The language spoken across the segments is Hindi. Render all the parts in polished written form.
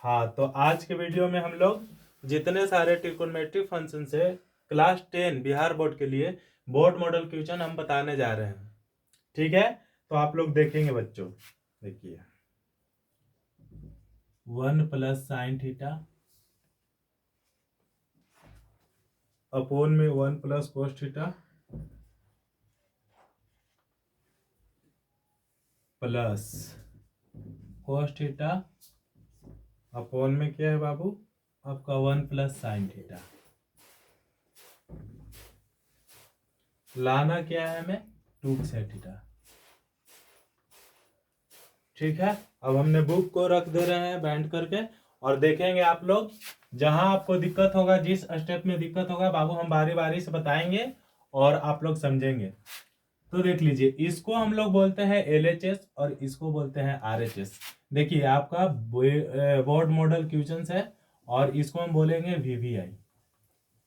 हाँ, तो आज के वीडियो में हम लोग जितने सारे ट्रिग्नोमेट्रिक फंक्शन है क्लास 10 बिहार बोर्ड के लिए बोर्ड मॉडल क्वेश्चन हम बताने जा रहे हैं। ठीक है, तो आप लोग देखेंगे बच्चों। देखिए 1 प्लस साइन थीटा अपोन में 1 plus cos theta plus cos theta upon में क्या है बाबू आपका 1 प्लस साइन थीटा। लाना क्या है हमें 2 सेक थीटा। ठीक है, अब हमने बुक को रख दे रहे हैं बैंड करके और देखेंगे आप लोग जहां आपको दिक्कत होगा, जिस स्टेप में दिक्कत होगा बाबू हम बारी बारी से बताएंगे और आप लोग समझेंगे। तो देख लीजिए, इसको हम लोग बोलते हैं LHS और इसको बोलते हैं RHS। देखिए आपका बोर्ड मॉडल क्वेश्चंस है और इसको हम बोलेंगे VVI,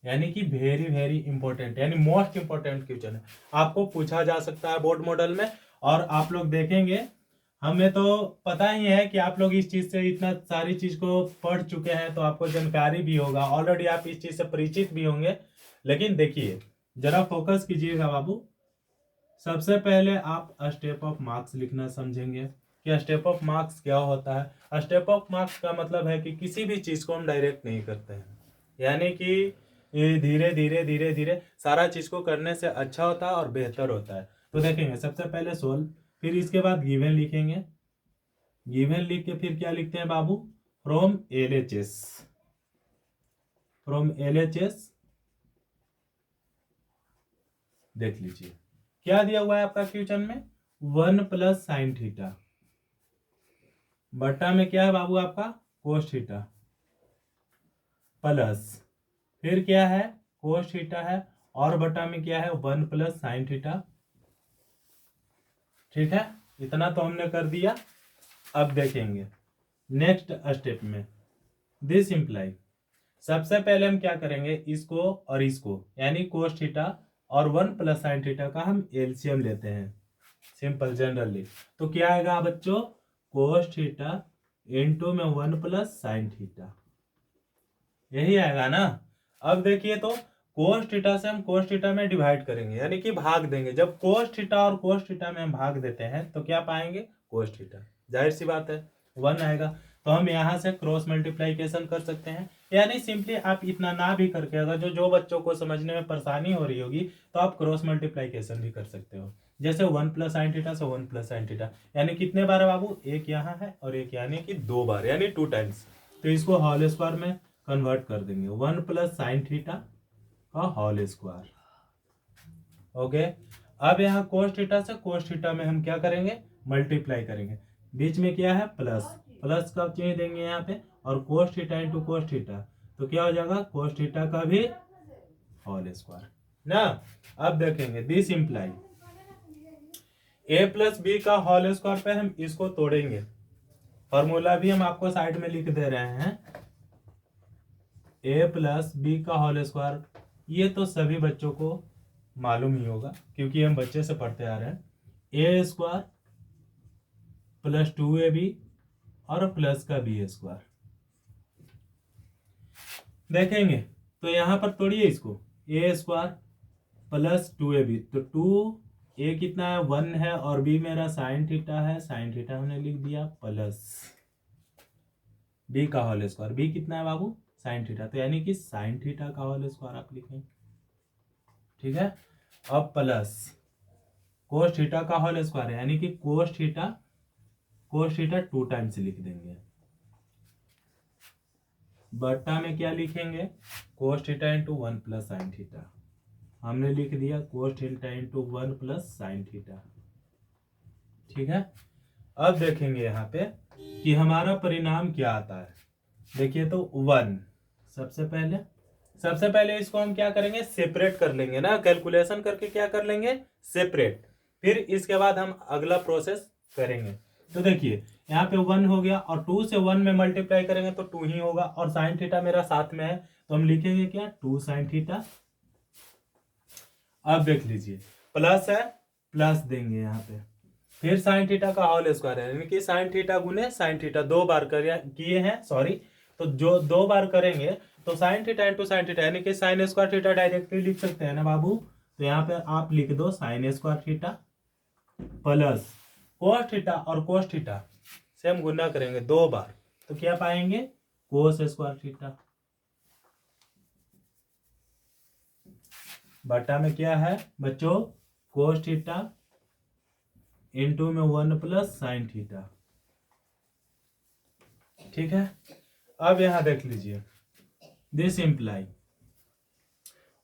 यानी कि वेरी वेरी इंपॉर्टेंट, यानी मोस्ट इंपॉर्टेंट क्वेश्चन है, आपको पूछा जा सकता है बोर्ड मॉडल में। और आप लोग देखेंगे, हमें तो पता ही है कि आप लोग इस चीज से इतना सारी चीज को पढ़ चुके हैं, तो आपको जानकारी भी होगा, ऑलरेडी आप इस चीज से परिचित भी होंगे। लेकिन देखिए जरा फोकस कीजिएगा बाबू। सबसे पहले आप स्टेप ऑफ मार्क्स लिखना समझेंगे कि स्टेप ऑफ मार्क्स क्या होता है। स्टेप ऑफ मार्क्स का मतलब है कि किसी भी चीज को हम डायरेक्ट नहीं करते हैं, यानी कि ये धीरे धीरे धीरे धीरे सारा चीज को करने से अच्छा होता है और बेहतर होता है। तो देखेंगे सबसे पहले सोल्व, फिर इसके बाद गिवन लिखेंगे। गिवन लिख के फिर क्या लिखते हैं बाबू, फ्रॉम LHS। फ्रॉम LHS देख लीजिए क्या दिया हुआ है आपका क्वेश्चन में, 1 प्लस साइन थीटा बट्टा में क्या है बाबू आपका कोस थीटा प्लस फिर क्या है कोस थीटा है और बट्टा में क्या है 1 प्लस साइन थीटा। ठीक है, इतना तो हमने कर दिया। अब देखेंगे नेक्स्ट स्टेप में दिस इंप्लाई, सबसे पहले हम क्या करेंगे, इसको और इसको यानी कोस थीटा और 1 प्लस साइन थीटा का हम एलसीएम लेते हैं सिंपल जनरली। तो क्या आएगा बच्चों, कोस थीटा इंटू में 1 प्लस साइन थीटा, यही आएगा ना। अब देखिए तो कोस थीटा से हम कोस थीटा में डिवाइड करेंगे, यानी कि भाग देंगे। जब कोस थीटा और कोस थीटा में हम भाग देते हैं तो क्या पाएंगे, कोस थीटा, जाहिर सी बात है 1 आएगा। तो हम यहाँ से क्रॉस मल्टीप्लाइकेशन कर सकते हैं, यानी सिंपली आप इतना ना भी करके, अगर जो बच्चों को समझने में परेशानी हो रही होगी तो आप क्रॉस मल्टीप्लाइकेशन भी कर सकते हो। जैसे 1 प्लस साइन थीटा से 1 प्लस साइन थीटा, यानी कितने बार है बाबू, एक यहाँ है और एक यानी कि 2 बार, यानी 2 टाइम्स। तो इसको होल स्क्वायर में कन्वर्ट कर देंगे, 1 प्लस साइन थीटा का होल स्क्वायर। ओके, अब यहाँ कोस थीटा से कोस थीटा में हम क्या करेंगे, मल्टीप्लाई करेंगे। बीच में क्या है प्लस, प्लस का चिन्ह देंगे यहाँ पे, और cos theta into cos theta, तो क्या हो जाएगा कोस थीटा का भी होल स्क्वायर ना। अब देखेंगे this imply a plus b का होल स्क्वायर पे हम इसको तोड़ेंगे। फॉर्मूला भी हम आपको साइड में लिख दे रहे हैं, a प्लस बी का होल स्क्वायर, ये तो सभी बच्चों को मालूम ही होगा क्योंकि हम बच्चे से पढ़ते आ रहे हैं। a स्क्वायर प्लस 2ab और प्लस का b स्क्वायर। देखेंगे तो यहां पर तोड़िए इसको, a स्क्वायर प्लस 2ab, तो 2a कितना है 1 है और b मेरा साइन थीटा है, साइन थीटा हमने लिख दिया, प्लस b का होल स्क्वायर, b कितना है बाबू साइन थीटा, तो यानी कि साइन थीटा का होल स्क्वायर आप लिखेंगे। ठीक है, अब प्लस कोस थीटा का होल स्क्वायर है, यानी कि कोस थीटा 2 टाइम्स लिख देंगे। बट्टा में क्या लिखेंगे, cos theta into 1 plus sine theta, हमने लिख दिया cos theta into 1 plus sine theta. ठीक है, अब देखेंगे यहाँ पे कि हमारा परिणाम क्या आता है। देखिए तो 1, सबसे पहले इसको हम क्या करेंगे, सेपरेट कर लेंगे ना, कैलकुलेशन करके क्या कर लेंगे, सेपरेट। फिर इसके बाद हम अगला प्रोसेस करेंगे। तो देखिए यहाँ पे 1 हो गया और 2 से 1 में मल्टीप्लाई करेंगे तो 2 ही होगा, और साइन थीटा मेरा साथ में है तो हम लिखेंगे क्या 2 साइन थीटा। अब देख लीजिए प्लस है, प्लस देंगे यहाँ पे, फिर साइन थीटा का होल स्क्वायर है, यानी कि साइन थीटा गुने साइन थीटा 2 बार किए हैं, सॉरी। तो जो 2 बार करेंगे तो sine theta into sine theta, यानी कि साइन स्क्वायर थीटा डायरेक्टली लिख सकते हैं ना बाबू। तो यहाँ पे आप लिख दो sign square theta plus cos theta, और कोस थीटा से हम गुना करेंगे 2 बार, तो क्या पाएंगे, कोस स्क्वायर थीटा बटा में क्या है बच्चों, कोस थीटा इंटू में 1 प्लस साइन थीटा। ठीक है, अब यहां देख लीजिए, दिस इम्प्लाई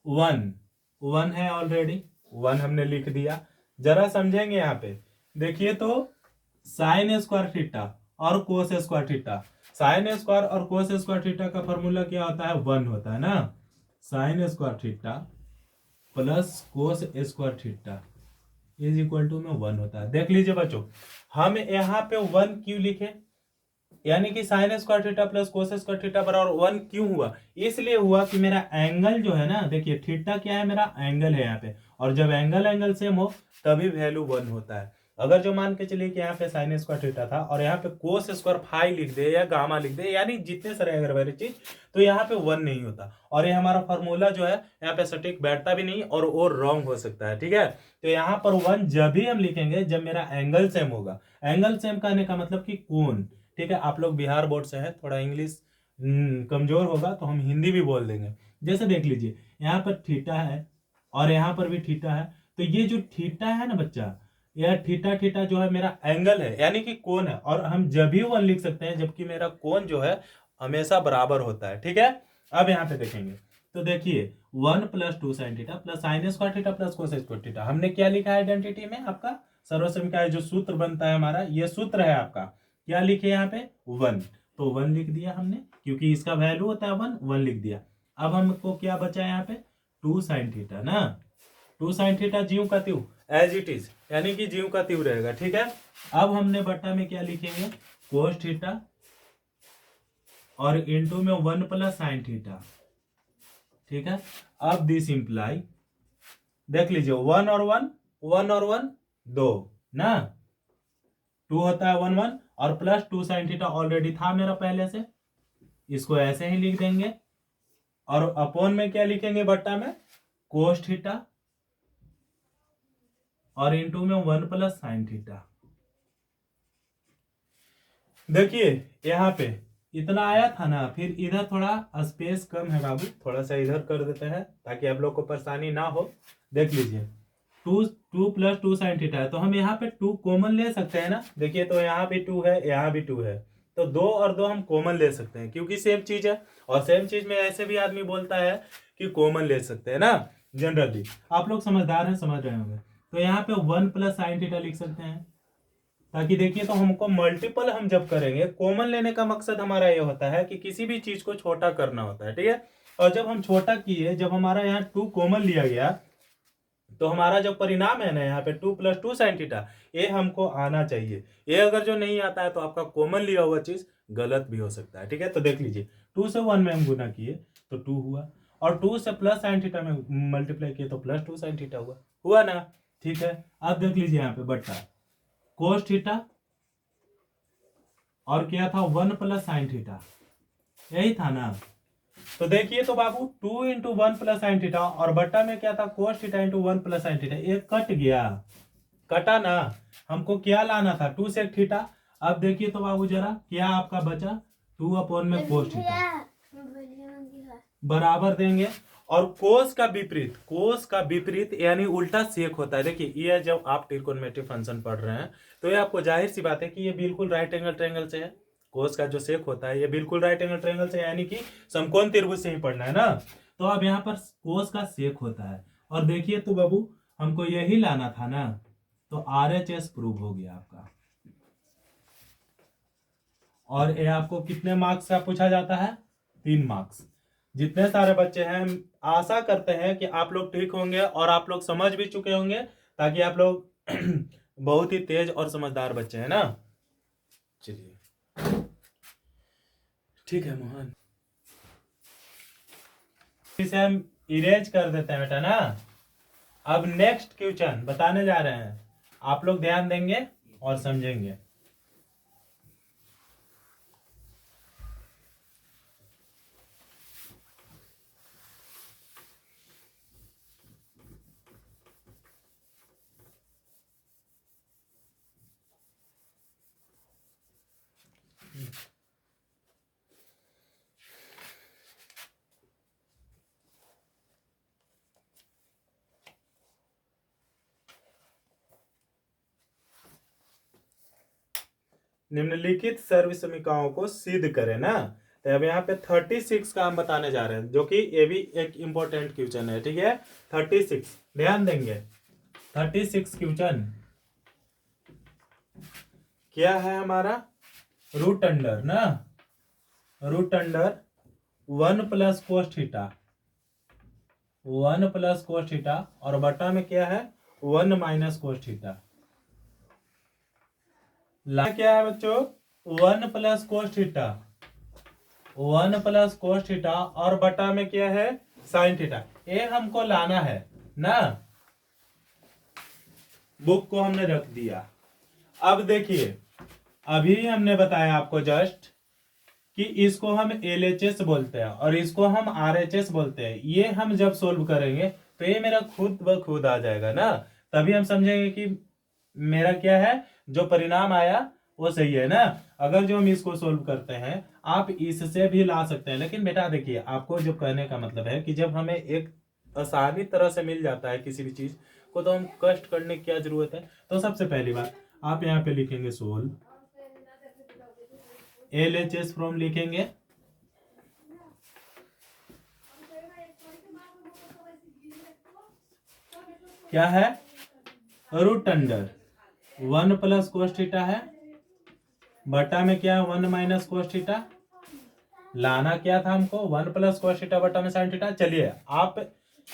1 है ऑलरेडी, 1 हमने लिख दिया। जरा समझेंगे यहाँ पे, देखिए तो साइन स्क्वायर थीटा और cos square theta, sine square और कोस स्क्वायर थीटा का फॉर्मूला क्या होता है, 1 होता है ना। Sine square theta plus cos square theta is equal to में 1 होता है। देख लीजिए बच्चों, हम यहाँ पे 1 क्यों लिखे, यानी कि sign square theta plus cos square theta बराबर 1 क्यों हुआ, इसलिए हुआ कि मेरा एंगल जो है ना, देखिए थीटा क्या है, मेरा एंगल है यहाँ पे, और जब एंगल एंगल सेम हो तभी वैल्यू 1 होता है। अगर जो मान के चलिए कि यहाँ पे साइन स्क्वायर थीटा था और यहाँ पे कोस स्क्वायर फाई लिख दे या गामा लिख दे, यानी जितने सारे अगर वाली चीज, तो यहाँ पे 1 नहीं होता, और ये हमारा फॉर्मूला जो है यहाँ पे सटीक बैठता भी नहीं और रॉन्ग हो सकता है। ठीक है, तो यहाँ पर 1 जब भी हम लिखेंगे जब मेरा एंगल सेम होगा। एंगल सेम कहने का मतलब कि कोण। ठीक है, आप लोग बिहार बोर्ड से है, थोड़ा इंग्लिश कमजोर होगा तो हम हिंदी भी बोल देंगे। जैसे देख लीजिए, यहाँ पर थीटा है और यहाँ पर भी थीटा है, तो ये जो थीटा है ना बच्चा, यह थीटा थीटा जो है मेरा एंगल है, यानी कि कोण है, और हम जब भी 1 लिख सकते हैं जबकि मेरा कोण जो है हमेशा बराबर होता है। ठीक है, अब यहाँ पे देखेंगे तो देखिए 1 plus 2 sine theta plus sign square theta plus cos square theta, हमने क्या लिखा है आइडेंटिटी में, आपका सर्वसम का जो सूत्र बनता है हमारा, ये सूत्र है आपका, क्या लिखे यहाँ पे 1, तो 1 लिख दिया हमने, क्योंकि इसका वैल्यू होता है 1, 1 लिख दिया। अब हमको क्या बचा यहाँ पे 2 साइन थीटा ना, 2 साइन थीटा ज्यों का त्यों एज इट इज, यानी कि ज्यों का त्यों रहेगा। ठीक है, अब हमने बटा में क्या लिखेंगे, कोस थीटा और इंटू में 1 प्लस साइन थीटा। ठीक है, अब दिस इंप्लाई, देख लीजिए 1 और 1, 1 और 1 2 ना, 2 होता है 1 1, और प्लस 2 साइन थीटा ऑलरेडी था मेरा पहले से, इसको ऐसे ही लिख देंगे, और अपॉन में क्या लिखेंगे बट्टा में, कोस थीटा और इंटू में 1 प्लस साइन थीटा। देखिए यहाँ पे इतना आया था ना, फिर इधर थोड़ा स्पेस कम है बाबू, थोड़ा सा इधर कर देते हैं ताकि आप लोग को परेशानी ना हो। देख लीजिए 2 प्लस 2 साइन थीटा है, तो हम यहाँ पे 2 कॉमन ले सकते हैं ना। देखिए तो यहाँ भी 2 है, यहाँ भी 2 है, तो 2 और 2 हम कॉमन ले सकते हैं क्योंकि सेम चीज है, और सेम चीज में ऐसे भी आदमी बोलता है कि कॉमन ले सकते हैं ना, जनरली आप लोग समझदार हैं, समझ रहे होंगे। तो यहाँ पे 1 प्लस साइन थीटा लिख सकते हैं, ताकि देखिए तो हमको मल्टीपल हम जब करेंगे, कॉमन लेने का मकसद हमारा ये होता है कि किसी भी चीज को छोटा करना होता है। ठीक है, और जब हम छोटा किए, जब हमारा यहाँ 2 कॉमन लिया गया, तो हमारा जो परिणाम है ना यहाँ पे 2 प्लस 2 साइन थीटा, ये हमको आना चाहिए। ये अगर जो नहीं आता है तो आपका कॉमन लिया हुआ चीज गलत भी हो सकता है। ठीक है, तो देख लीजिए 2 से 1 में हम गुना किए तो 2 हुआ, और 2 से प्लस साइन थीटा में मल्टीप्लाई किए तो प्लस 2 साइन थीटा हुआ ना। ठीक है, अब देख लीजिए यहाँ पे बट्टा कोस थीटा और क्या था 1 प्लस साइन थीटा, यही था ना। तो देखिए तो बाबू 2 इंटू 1 प्लस साइन थीटा, और बट्टा में क्या था cos theta into 1 plus sine theta, ये कट गया, कटा ना। हमको क्या लाना था 2 से थीटा। अब देखिए तो बाबू जरा क्या आपका बचा, 2 अपॉन में कोस थीटा बराबर देंगे, और कोस का विपरीत, कोस का विपरीत यानी उल्टा सेक होता है। देखिए ये जब आप ट्रिकोनोमेट्रिक फंक्शन पढ़ रहे हैं तो ये आपको जाहिर सी बात है कि ये बिल्कुल राइट एंगल ट्रायंगल से है। कोस का जो सेक होता है ये बिल्कुल राइट एंगल ट्रायंगल से, यानी कि समकोण त्रिभुज से ही पढ़ना है ना। तो अब यहाँ पर कोस का सेक होता है, और देखिए तो बाबू हमको यही लाना था ना, तो RHS प्रूव हो गया आपका। और ये आपको कितने मार्क्स का पूछा जाता है, 3 मार्क्स। जितने सारे बच्चे हैं, हम आशा करते हैं कि आप लोग ठीक होंगे और आप लोग समझ भी चुके होंगे, ताकि आप लोग बहुत ही तेज और समझदार बच्चे हैं ना। चलिए ठीक है मोहन, इसे हम इरेज कर देते हैं बेटा ना। अब नेक्स्ट क्वेश्चन बताने जा रहे हैं, आप लोग ध्यान देंगे। और समझेंगे। निम्नलिखित सर्वसमीकरणों को सिद्ध करें ना। तो अब यहाँ पे 36 का हम बताने जा रहे हैं, जो कि ये भी एक इंपॉर्टेंट क्वेश्चन है। ठीक है, 36 ध्यान देंगे। 36 क्वेश्चन क्या है हमारा, रूट अंडर ना, root under 1 plus cos theta, 1 plus cos theta, और बटा में क्या है 1 माइनस कोस थीटा। ला क्या है बच्चों 1 plus cos theta, 1 plus cos theta, और बटा में क्या है साइन थीटा। ये हमको लाना है ना, बुक को हमने रख दिया। अब देखिए, अभी हमने बताया आपको जस्ट कि इसको हम LHS बोलते हैं और इसको हम RHS बोलते हैं। ये हम जब सोल्व करेंगे तो ये मेरा खुद ब खुद आ जाएगा ना, तभी हम समझेंगे कि मेरा क्या है, जो परिणाम आया वो सही है ना। अगर जो हम इसको सोल्व करते हैं, आप इससे भी ला सकते हैं, लेकिन बेटा देखिए, आपको जो कहने का मतलब है कि जब हमें एक आसानी तरह से मिल जाता है किसी भी चीज को, तो हम कष्ट करने की क्या जरूरत है। तो सबसे पहली बात आप यहाँ पे लिखेंगे सोल्व, LHS फ्रॉम लिखेंगे, क्या है root under 1 plus cos theta है, बटा में क्या है 1 माइनस कोस थीटा। लाना क्या था हमको 1 प्लस कोस थीटा बटा में साइन थीटा। चलिए, आप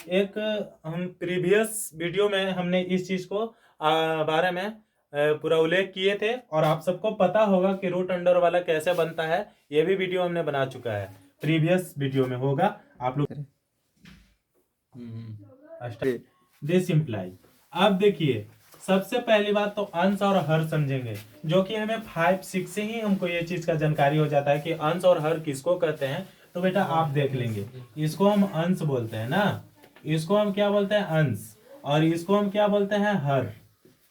एक हम प्रीवियस वीडियो में हमने इस चीज को बारे में पूरा उल्लेख किए थे, और आप सबको पता होगा कि रूट अंडर वाला कैसे बनता है। ये भी वीडियो हमने बना चुका है, प्रीवियस वीडियो में होगा आप लोग। This imply. अब देखिए, सबसे पहली बात तो अंश और हर समझेंगे, जो कि हमें 5, 6 से ही हमको ये चीज का जानकारी हो जाता है कि अंश और हर किसको कहते हैं। तो बेटा आप देख लेंगे, इसको हम अंश बोलते हैं ना, इसको हम क्या बोलते हैं अंश, और इसको हम क्या बोलते हैं हर।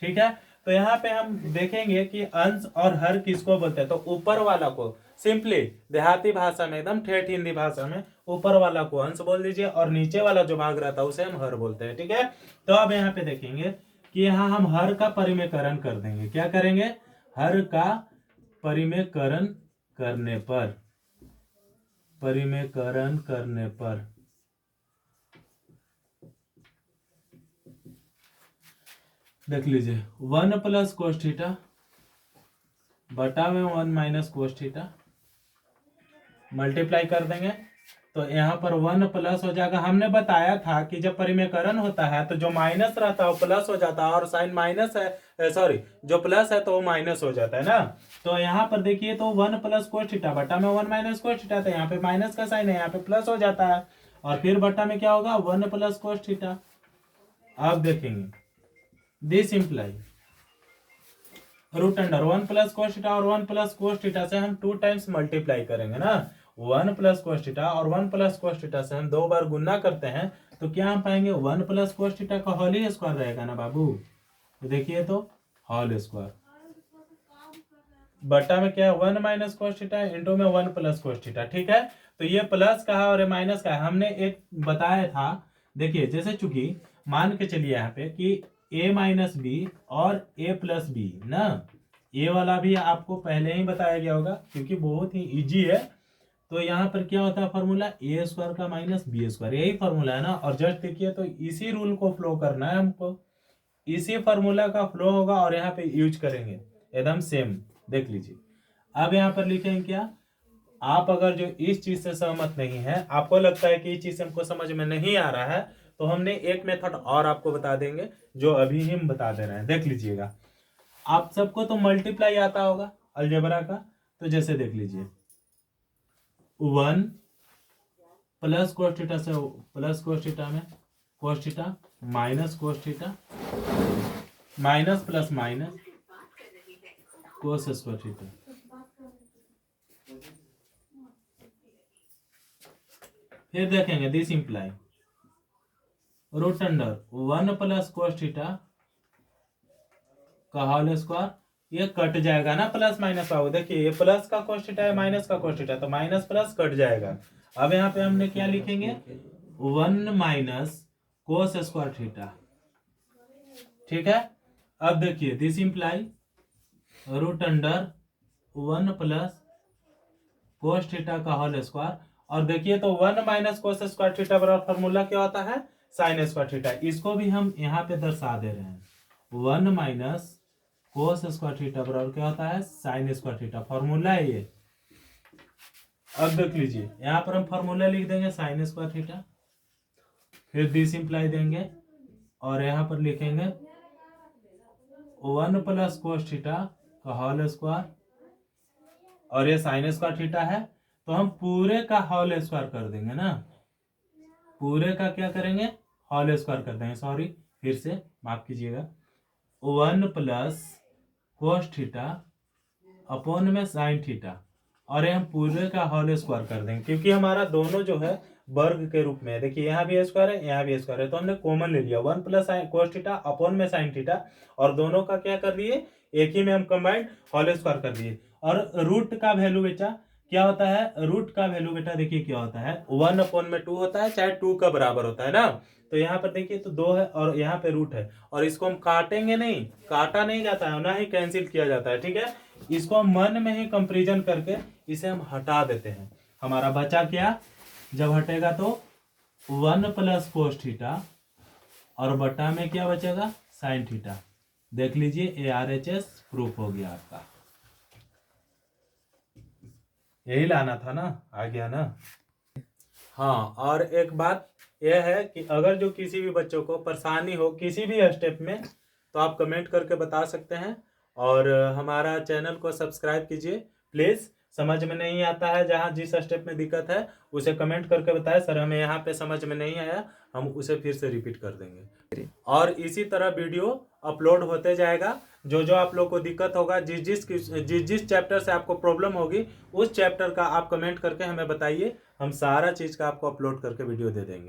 ठीक है, तो यहाँ पे हम देखेंगे कि अंश और हर किसको बोलते हैं। तो ऊपर वाला को सिंपली देहाती भाषा में, एकदम ठेठ हिंदी भाषा में, ऊपर वाला को अंश बोल दीजिए और नीचे वाला जो भाग रहता है उसे हम हर बोलते हैं। ठीक है, तो अब यहाँ पे देखेंगे कि यहाँ हम हर का परिमेयकरण कर देंगे। क्या करेंगे, हर का परिमेयकरण करने पर, परिमेयकरण करने पर देख लीजिए 1 प्लस कोस थीटा बटा में 1 माइनस कोस थीटा, मल्टीप्लाई कर देंगे तो यहाँ पर 1 प्लस हो जाएगा। हमने बताया था कि जब परिमेयकरण होता है तो जो माइनस रहता है वो प्लस हो जाता है, और साइन माइनस है, सॉरी जो प्लस है तो वो माइनस हो जाता है ना। तो यहाँ पर देखिए, तो 1 प्लस कोस थीटा बटा में 1 माइनस कोस थीटा, तो यहाँ पे माइनस का साइन है, यहाँ पे प्लस हो जाता है, और फिर बटा में क्या होगा 1 प्लस कोस थीटा। अब देखेंगे this imply root under 1 plus cos theta, और 1 प्लस कोस थीटा से हम 2 टाइम्स मल्टीप्लाई करेंगे ना। 1 प्लस कोस थीटा और 1 प्लस कोस थीटा से हम 2 बार गुना करते हैं, तो क्या हम पाएंगे 1 प्लस कोस थीटा का होल स्क्वायर रहेगा ना बाबू। तो देखिए, तो होल स्क्वायर बटा में क्या है 1 माइनस कोस थीटा इंटू में 1 प्लस कोस थीटा। ठीक है, तो ये प्लस का है और ये माइनस का है। हमने एक बताया था, देखिए जैसे चूंकि मान के चलिए यहाँ पे कि a माइनस बी और a प्लस बी ना, ये वाला भी आपको पहले ही बताया गया होगा क्योंकि बहुत ही इजी है। तो यहाँ पर क्या होता है फॉर्मूला ए स्क्वायर का माइनस बी स्क्वायर, यही फॉर्मूला है ना। और जस्ट देखिए, तो इसी रूल को फ्लो करना है हमको, इसी फॉर्मूला का फ्लो होगा और यहाँ पे यूज करेंगे एकदम सेम। देख लीजिए, अब यहाँ पर लिखेंगे क्या, आप अगर जो इस चीज से सहमत नहीं है, आपको लगता है कि ये चीज हमको समझ में नहीं आ रहा है, तो हमने एक मेथड और आपको बता देंगे जो अभी ही हम बता दे रहे हैं। देख लीजिएगा, आप सबको तो मल्टीप्लाई आता होगा अलजेब्रा का, तो जैसे देख लीजिए 1 प्लस कोस थीटा से प्लस कोस थीटा में cos theta minus cos theta, minus plus minus cos square theta. फिर देखेंगे this imply root under 1 plus cos theta का होल स्क्वायर। ये कट जाएगा ना प्लस माइनस का, देखिए ये प्लस का कोस थीटा है माइनस का कोस थीटा, तो माइनस प्लस कट जाएगा। अब यहाँ पे हमने क्या लिखेंगे 1 माइनस कोस स्क्वायर थीटा, ठीक है। अब देखिए this imply root under 1 plus cos theta का होल स्क्वायर। और देखिए तो 1 माइनस कोस स्क्वायर थीटा बराबर फॉर्मूला क्या होता है साइन स्क्वायर थीटा। इसको भी हम यहाँ पे दर्शा दे रहे हैं 1 माइनस कोस स्क्वायर थीटा बराबर क्या होता है साइन स्क्वायर थीटा, फॉर्मूला है ये। अब देख लीजिए यहाँ पर हम फॉर्मूला लिख देंगे साइन स्क्वायर थीटा, फिर दिस इंप्लाई देंगे और यहाँ पर लिखेंगे 1 प्लस कोस थीटा का होल स्क्वायर, और ये साइन स्क्वायर थीटा है तो हम पूरे का होल स्क्वायर कर देंगे ना, पूरे का क्या करेंगे होल स्क्वायर कर देंगे, सॉरी फिर से माफ कीजिएगा 1 प्लस कोस थीटा अपॉन में साइन थीटा, और ये हम पूरे का होल स्क्वायर कर देंगे क्योंकि हमारा दोनों जो है वर्ग के रूप में है। देखिए यहाँ भी स्क्वायर है यहाँ भी स्क्वायर है, तो हमने कॉमन ले लिया 1 प्लस कोस थीटा अपॉन में साइन थीटा, और दोनों का क्या कर दिए एक ही में हम कंबाइंड होल स्क्वायर कर दिए। और रूट का वैल्यू बेटा क्या होता है, रूट का वैल्यू बेटा देखिए क्या होता है 1 अपॉन में 2 होता है, चाहे 2 का बराबर होता है ना। तो यहाँ पर देखिए तो 2 है और यहाँ पे रूट है, और इसको हम काटेंगे नहीं, काटा नहीं जाता है ना ही कैंसिल किया जाता है, ठीक है। इसको हम मन में ही कंपेरिजन करके इसे हम हटा देते हैं। हमारा बचा क्या, जब हटेगा तो 1 प्लस कोस थीटा और बटा में क्या बचेगा साइन थीटा। देख लीजिए ARHS प्रूफ हो गया आपका, यही लाना था ना, आ गया ना। हाँ और एक बात यह है कि अगर जो किसी भी बच्चों को परेशानी हो किसी भी स्टेप में तो आप कमेंट करके बता सकते हैं, और हमारा चैनल को सब्सक्राइब कीजिए प्लीज़। समझ में नहीं आता है जहाँ जिस स्टेप में दिक्कत है उसे कमेंट करके बताएं, सर हमें यहाँ पे समझ में नहीं आया, हम उसे फिर से रिपीट कर देंगे। और इसी तरह वीडियो अपलोड होते जाएगा, जो जो आप लोग को दिक्कत होगा, जिस जिस चैप्टर से आपको प्रॉब्लम होगी उस चैप्टर का आप कमेंट करके हमें बताइए, हम सारा चीज़ का आपको अपलोड करके वीडियो दे देंगे।